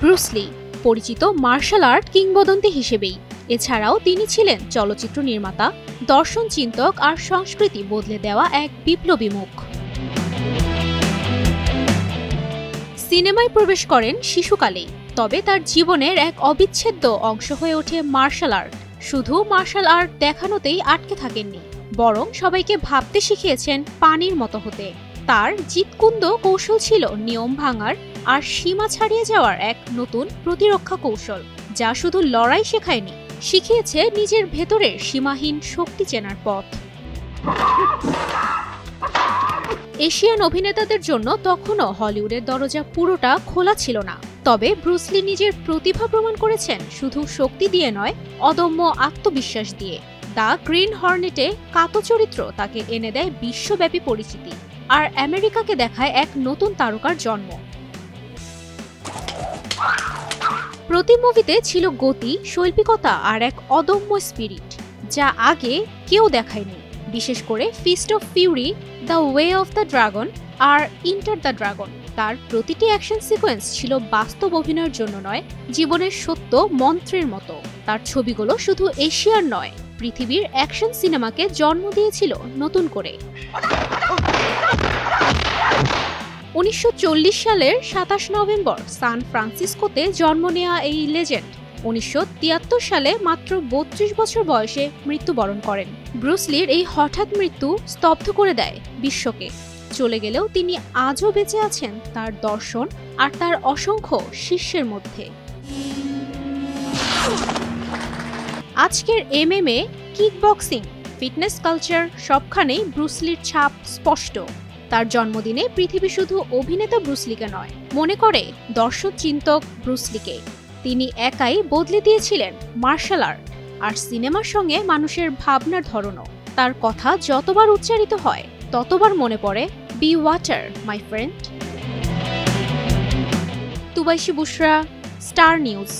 Bruce লি পরিচিত martial art কিংবদন্তি হিসেবেই। এছাড়াও তিনি ছিলেন চলচ্চিত্র নির্মাতা, দর্শন চিন্তক আর সংস্কৃতি বদলে দেওয়া এক বিপ্লবী মুখ। সিনেমায় প্রবেশ করেন শিশুকালেই, তবে তার জীবনের এক অবিচ্ছেদ্য অংশ হয়ে ওঠে মার্শাল আর্ট। শুধু মার্শাল আর্ট দেখানোতেই আটকে থাকেননি, বরং সবাইকে ভাবতে শিখিয়েছেন পানির মতো হতে। তার জিতকুন্দ কৌশল ছিল নিয়ম ভাঙার আর সীমা ছাড়িয়ে যাওয়ার এক নতুন প্রতিরক্ষা কৌশল, যা শুধু লড়াই শেখায়নি, শিখিয়েছে নিজের ভেতরের সীমাহীন শক্তি চেনার পথ। এশিয়ান অভিনেতাদের জন্য তখনও হলিউডের দরজা পুরোটা খোলা ছিল না, তবে ব্রুস লি নিজের প্রতিভা প্রমাণ করেছেন শুধু শক্তি দিয়ে নয়, অদম্য আত্মবিশ্বাস দিয়ে। দ্য গ্রিন হর্নেটে কাতো চরিত্র তাকে এনে দেয় বিশ্বব্যাপী পরিচিতি, আর আমেরিকাকে দেখায় এক নতুন তারকার জন্ম। প্রতি মুভিতে ছিল গতি, শৈল্পিকতা আর এক অদম্য স্পিরিট, যা আগে কেউ দেখায়নি। বিশেষ করে fist of fury, the way of the dragon আর ইন্টার দ্য ড্রাগন, তার প্রতিটি অ্যাকশন সিকোয়েন্স ছিল বাস্তব অভিনয়ের জন্য নয়, জীবনের সত্য মন্ত্রের মতো। তার ছবিগুলো শুধু এশিয়ার নয়, পৃথিবীর অ্যাকশন সিনেমাকে জন্ম দিয়েছিল নতুন করে। 1940 সালের 27 নভেম্বর সান ফ্রান্সিসকোতে জন্ম নেওয়া এই লেজেন্ড 1973 সালে মাত্র 32 বছর বয়সে মৃত্যুবরণ করেন। ব্রুস লির এই হঠাৎ মৃত্যু স্তব্ধ করে দেয় বিশ্বকে। চলে গেলেও তিনি আজও বেঁচে আছেন তার দর্শন আর তার অসংখ্য শিষ্যের মধ্যে। আজকের MMA, কিকবক্সিং, ফিটনেস কালচার সবখানেই ব্রুস লির ছাপ স্পষ্ট। তার জন্মদিনে পৃথিবী শুধু অভিনেতা ব্রুস লিকে নয়, মনে করে দর্শক চিন্তক ব্রুস লিকে। তিনি একাই বদলে দিয়েছিলেন মার্শাল আর্ট আর সিনেমার সঙ্গে মানুষের ভাবনার ধরনও। তার কথা যতবার উচ্চারিত হয় ততবার মনে পড়ে, be water my friend. Tubaishi Bushra, star news.